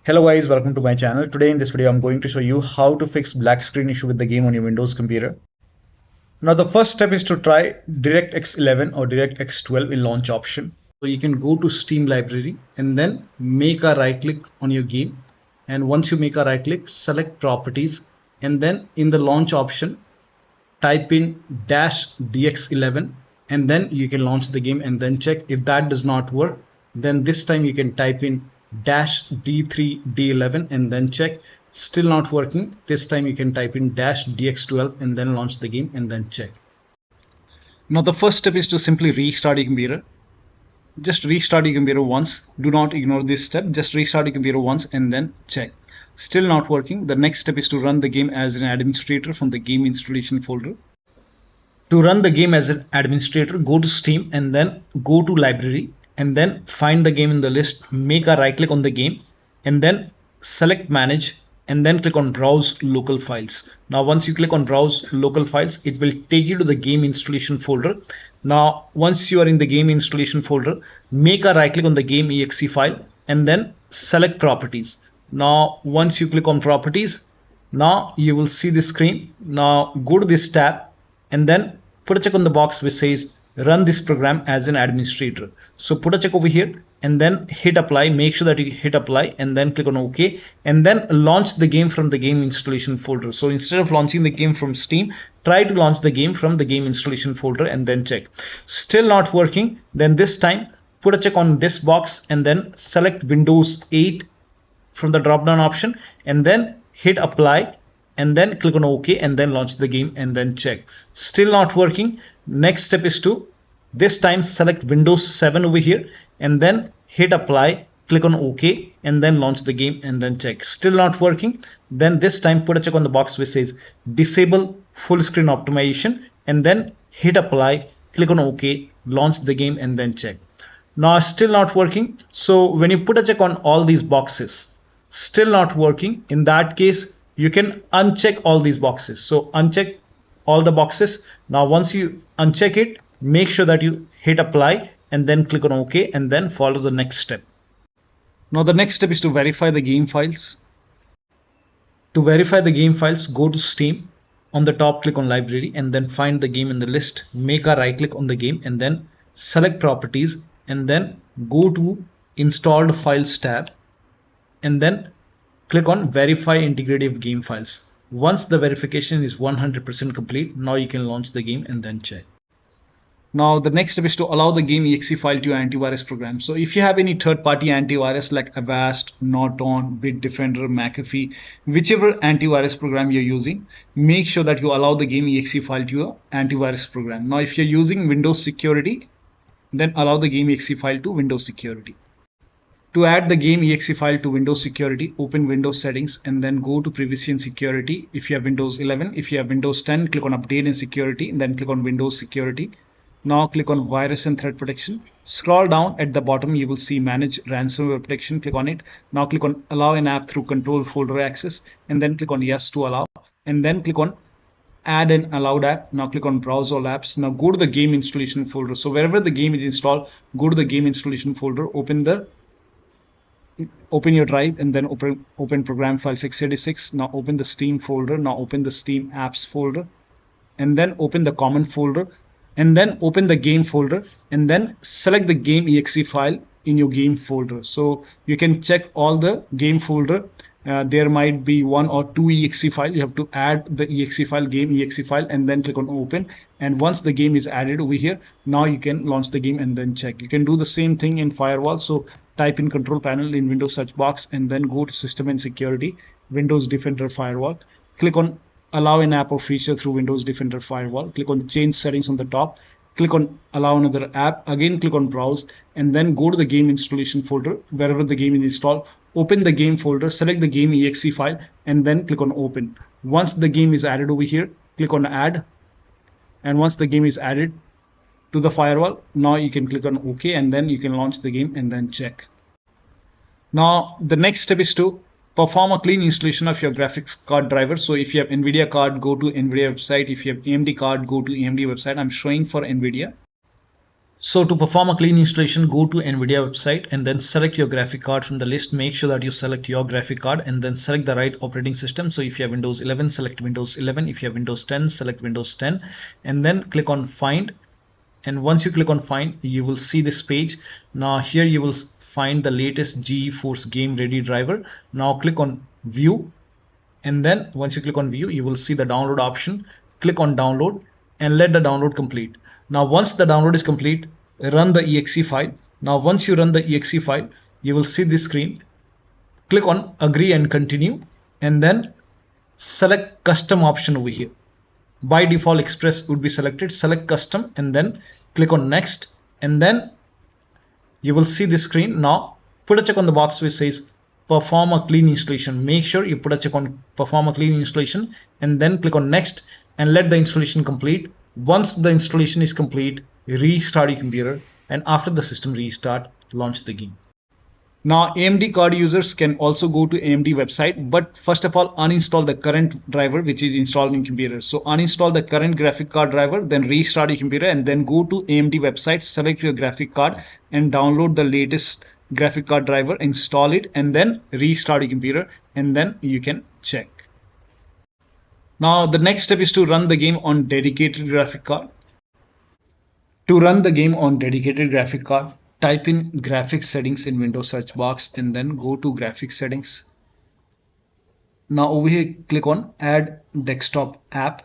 Hello guys, welcome to my channel. Today in this video I'm going to show you how to fix black screen issue with the game on your Windows computer. Now the first step is to try DirectX 11 or DirectX 12 in launch option. So you can go to Steam library and then make a right click on your game, and once you make a right click, select properties, and then in the launch option type in -dx11, and then you can launch the game and then check. If that does not work, then this time you can type in -d3d11 and then check. Still not working, this time you can type in -dx12 and then launch the game and then check. Now the first step is to simply restart your computer. Just restart your computer once. Do not ignore this step. Just restart your computer once and then check. Still not working. The next step is to run the game as an administrator from the game installation folder. To run the game as an administrator, go to Steam and then go to library and then find the game in the list. Make a right click on the game and then select manage and then click on browse local files. Now once you click on browse local files, it will take you to the game installation folder. Now once you are in the game installation folder, make a right click on the game exe file and then select properties. Now once you click on properties, now you will see the screen. Now go to this tab and then put a check on the box which says run this program as an administrator. So put a check over here and then hit apply. Make sure that you hit apply and then click on OK and then launch the game from the game installation folder. So instead of launching the game from Steam, try to launch the game from the game installation folder and then check. Still not working, then this time put a check on this box and then select Windows 8 from the drop down option and then hit apply and then click on OK and then launch the game and then check. Still not working. Next step is to this time select Windows 7 over here and then hit apply, click on OK and then launch the game and then check. Still not working. Then this time put a check on the box which says disable full screen optimization and then hit apply, click on OK, launch the game and then check. Now still not working. So when you put a check on all these boxes, still not working, in that case you can uncheck all these boxes. So uncheck all the boxes. Now once you uncheck it, make sure that you hit apply and then click on OK and then follow the next step. Now the next step is to verify the game files. To verify the game files, go to Steam. On the top, click on library and then find the game in the list. Make a right click on the game and then select properties and then go to installed files tab and then click on verify integrity of game files. Once the verification is 100% complete, now you can launch the game and then check. Now the next step is to allow the game exe file to your antivirus program. So if you have any third-party antivirus like Avast, Norton, Bitdefender, McAfee, whichever antivirus program you're using, make sure that you allow the game exe file to your antivirus program. Now if you're using Windows Security, then allow the game exe file to Windows Security. To add the game exe file to Windows Security, open Windows Settings and then go to Privacy and Security. If you have Windows 11, if you have Windows 10, click on Update and Security and then click on Windows Security. Now click on Virus and Threat Protection. Scroll down at the bottom, you will see Manage Ransomware Protection. Click on it. Now click on Allow an app through Control Folder Access and then click on Yes to allow and then click on Add an allowed app. Now click on Browse all apps. Now go to the game installation folder. So wherever the game is installed, go to the game installation folder, open your drive and then open program file 686. Now open the Steam folder. Now open the Steam apps folder and then open the common folder and then open the game folder and then select the game exe file in your game folder. So you can check all the game folder. There might be 1 or 2 exe file. You have to add the exe file, game exe file, and then click on open. And once the game is added over here, now you can launch the game and then check. You can do the same thing in firewall. So type in control panel in Windows search box and then go to system and security, Windows Defender Firewall. Click on allow an app or feature through Windows Defender Firewall. Click on change settings on the top. Click on allow another app. Again click on browse and then go to the game installation folder wherever the game is installed. Open the game folder, select the game exe file and then click on open. Once the game is added over here, click on add, and once the game is added to the firewall, now you can click on OK and then you can launch the game and then check. Now the next step is to perform a clean installation of your graphics card driver. So if you have NVIDIA card, go to NVIDIA website. If you have AMD card, go to AMD website. I'm showing for NVIDIA. So to perform a clean installation, go to NVIDIA website and then select your graphic card from the list. Make sure that you select your graphic card and then select the right operating system. So if you have Windows 11, select Windows 11. If you have Windows 10, select Windows 10 and then click on Find. And once you click on Find, you will see this page. Now here you will find the latest GeForce Game Ready driver. Now click on View, and then once you click on View, you will see the download option. Click on Download and let the download complete. Now once the download is complete, run the exe file. Now once you run the exe file, you will see this screen. Click on Agree and Continue and then select Custom option over here. By default Express would be selected. Select Custom and then click on Next, and then you will see this screen. Now put a check on the box which says perform a clean installation. Make sure you put a check on perform a clean installation and then click on Next and let the installation complete. Once the installation is complete, restart your computer, and after the system restart, launch the game. Now AMD card users can also go to AMD website, but first of all uninstall the current driver which is installed in computer. So uninstall the current graphic card driver, then restart your computer and then go to AMD website, select your graphic card and download the latest graphic card driver, install it and then restart your computer, and then you can check. Now the next step is to run the game on dedicated graphic card. To run the game on dedicated graphic card, type in graphics settings in Windows search box and then go to graphics settings. Now over here click on add desktop app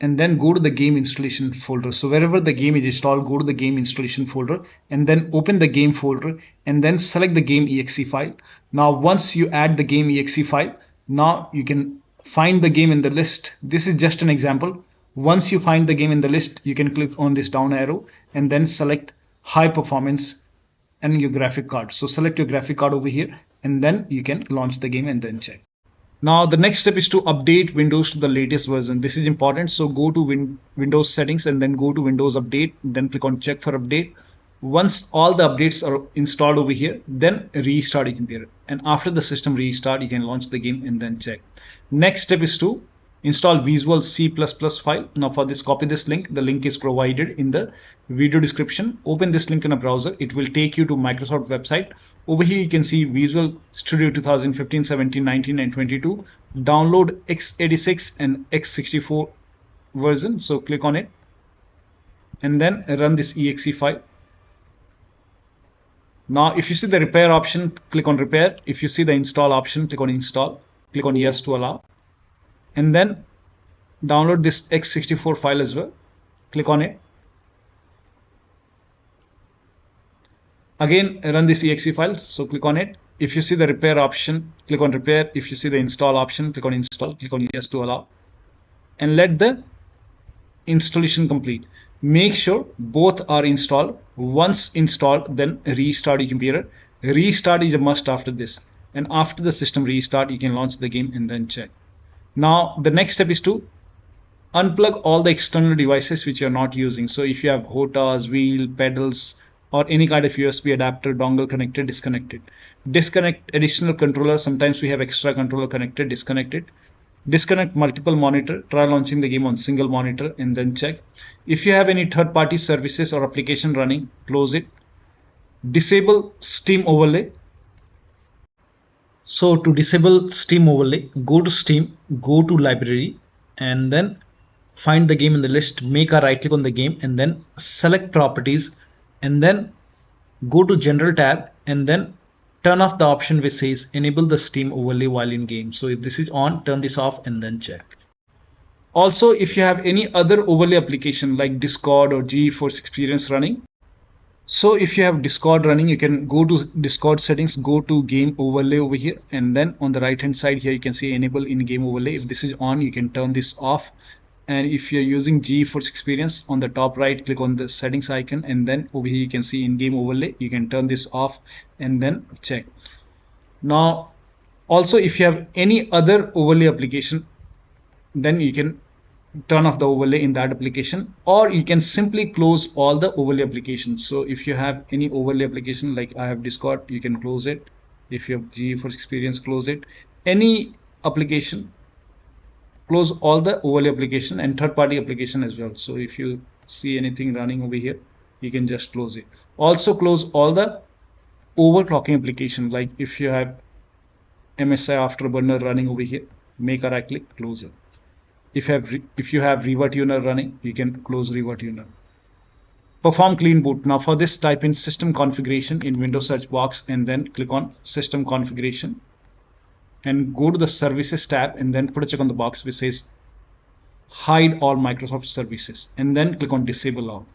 and then go to the game installation folder. So wherever the game is installed, go to the game installation folder and then open the game folder and then select the game exe file. Now once you add the game exe file, now you can find the game in the list. This is just an example. Once you find the game in the list, you can click on this down arrow and then select high performance and your graphic card. So select your graphic card over here and then you can launch the game and then check. Now the next step is to update Windows to the latest version. This is important. So go to Windows settings and then go to Windows update, then click on check for update. Once all the updates are installed over here, then restart your computer, and after the system restart you can launch the game and then check. Next step is to install Visual C++ file. Now for this, copy this link. The link is provided in the video description. Open this link in a browser. It will take you to Microsoft website. Over here you can see Visual Studio 2015, 17, 19 and 22. Download x86 and x64 version. So click on it and then run this exe file. Now if you see the repair option, click on repair. If you see the install option, click on install. Click on yes to allow. And then download this x64 file as well. Click on it. Again run this exe file, so click on it. If you see the repair option, click on repair. If you see the install option, click on install. Click on yes to allow and let the installation complete. Make sure both are installed. Once installed, then restart your computer. Restart is a must after this, and after the system restart you can launch the game and then check. Now the next step is to unplug all the external devices which you are not using. So if you have HOTAs, wheel, pedals or any kind of USB adapter, dongle connected, disconnect it. Disconnect additional controller. Sometimes we have extra controller connected, disconnect it. Disconnect multiple monitor. Try launching the game on single monitor and then check. If you have any third-party services or application running, close it. Disable Steam overlay. So to disable Steam overlay, go to Steam, go to library and then find the game in the list. Make a right click on the game and then select properties and then go to general tab and then turn off the option which says enable the Steam overlay while in game. So if this is on, turn this off and then check. Also, if you have any other overlay application like Discord or GeForce Experience running, so if you have Discord running, you can go to Discord settings, go to game overlay over here, and then on the right hand side here you can see enable in game overlay. If this is on, you can turn this off. And if you're using GeForce Experience, on the top right click on the settings icon and then over here you can see in game overlay. You can turn this off and then check. Now also if you have any other overlay application, then you can turn off the overlay in that application, or you can simply close all the overlay applications. So if you have any overlay application like I have Discord, you can close it. If you have GeForce Experience, close it. Any application, close all the overlay application and third-party application as well. So if you see anything running over here, you can just close it. Also close all the overclocking application, like if you have MSI Afterburner running over here, make a right click, close it. If you have ReverTuner running, you can close ReverTuner. Perform clean boot. Now for this, type in system configuration in Windows search box and then click on system configuration and go to the services tab and then put a check on the box which says hide all Microsoft services and then click on disable all.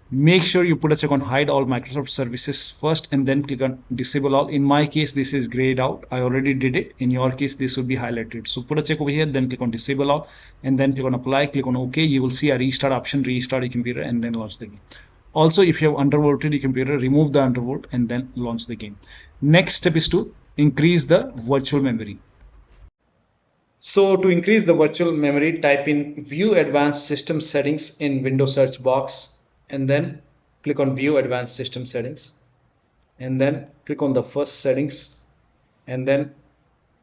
Make sure you put a check on hide all Microsoft services first and then click on disable all. In my case, this is grayed out. I already did it. In your case, this will be highlighted. So put a check over here, then click on disable all and then click on apply, click on OK. You will see a restart option, restart your computer and then launch the game. Also, if you have undervolted your computer, remove the undervolt and then launch the game. Next step is to increase the virtual memory. So to increase the virtual memory, type in view advanced system settings in Windows search box and then click on view advanced system settings and then click on the first settings and then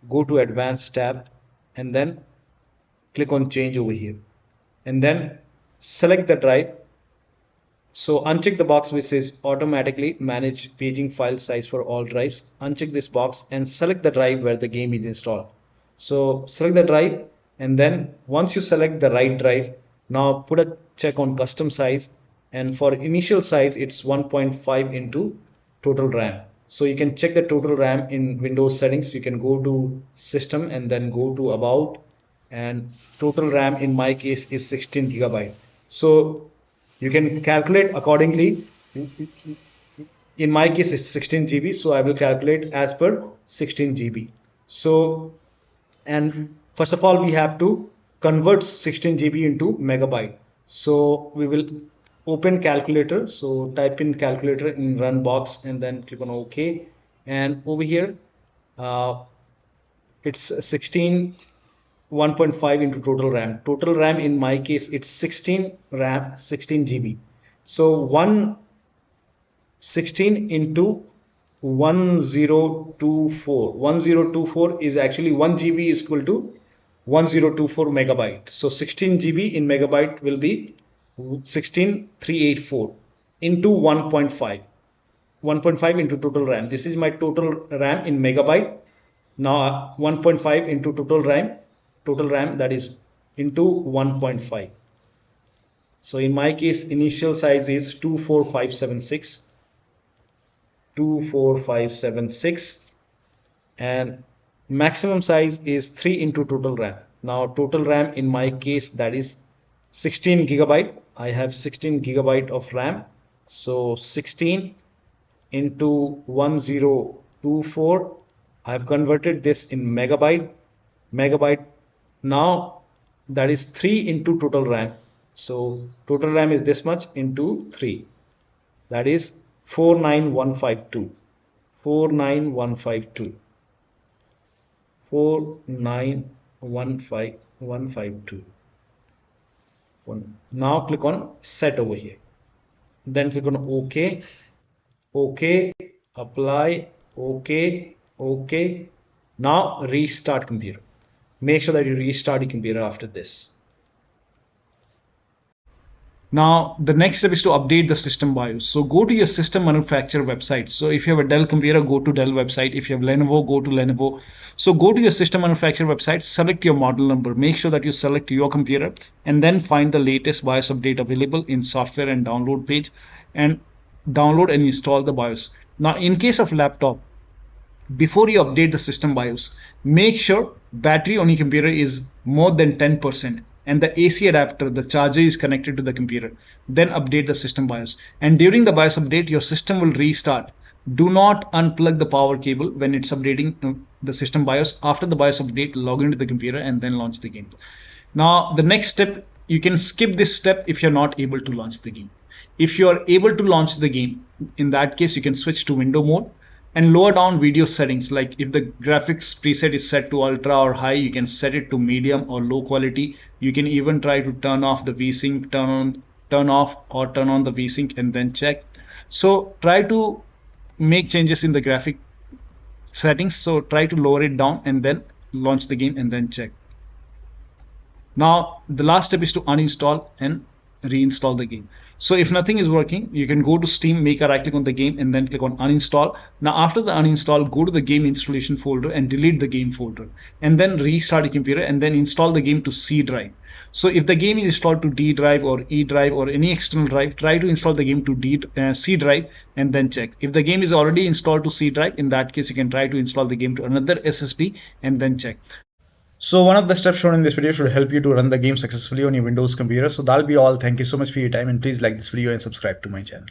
go to advanced tab and then click on change over here and then select the drive. So uncheck the box which says automatically manage paging file size for all drives. Uncheck this box and select the drive where the game is installed. So select the drive and then once you select the right drive, now put a check on custom size. And for initial size, it's 1.5 into total RAM. So you can check the total RAM in Windows settings. You can go to system and then go to about, and total RAM in my case is 16 GB. So you can calculate accordingly. In my case, it's 16 GB. So I will calculate as per 16 GB. So, and first of all, we have to convert 16 GB into megabyte. So we will open calculator. So type in calculator in run box and then click on OK. And over here, it's 16 1.5 into total RAM. Total RAM in my case, it's 16 RAM, 16 GB. So 16 into 1024. 1024 is actually 1 GB is equal to 1024 megabyte. So 16 GB in megabyte will be 16384 into 1.5. 1.5 into total RAM. This is my total RAM in megabyte. Now 1.5 into total RAM that is into 1.5. So in my case, initial size is 24576 and maximum size is 3 into total RAM. Now total RAM in my case, that is 16 GB. I have 16 GB of RAM. So 16 into 1024. I have converted this in megabyte. Now that is 3 into total RAM. So total RAM is this much into 3. That is 49152. 49152. 4915152. Now click on set over here. Then click on OK. OK. Apply. OK. OK. Now restart computer. Make sure that you restart your computer after this. Now the next step is to update the system BIOS. So go to your system manufacturer website. So if you have a Dell computer, go to Dell website. If you have Lenovo, go to Lenovo. So go to your system manufacturer website, select your model number, make sure that you select your computer and then find the latest BIOS update available in software and download page and download and install the BIOS. Now in case of laptop, before you update the system BIOS, make sure battery on your computer is more than 10%. And the AC adapter, the charger, is connected to the computer. Then update the system BIOS. And during the BIOS update, your system will restart. Do not unplug the power cable when it's updating the system BIOS. After the BIOS update, log into the computer and then launch the game. Now, the next step, you can skip this step if you're not able to launch the game. If you are able to launch the game, in that case, you can switch to window mode and lower down video settings. Like if the graphics preset is set to ultra or high, you can set it to medium or low quality. You can even try to turn off the VSync, turn off or turn on the VSync and then check. So try to make changes in the graphic settings. So try to lower it down and then launch the game and then check. Now the last step is to uninstall and reinstall the game. So if nothing is working, you can go to Steam, make a right click on the game, and then click on uninstall. Now after the uninstall, go to the game installation folder and delete the game folder, and then restart your computer and then install the game to C drive. So if the game is installed to D drive or E drive or any external drive, try to install the game to C drive and then check. If the game is already installed to C drive, in that case you can try to install the game to another SSD and then check. So one of the steps shown in this video should help you to run the game successfully on your Windows computer. So that'll be all. Thank you so much for your time, and please like this video and subscribe to my channel.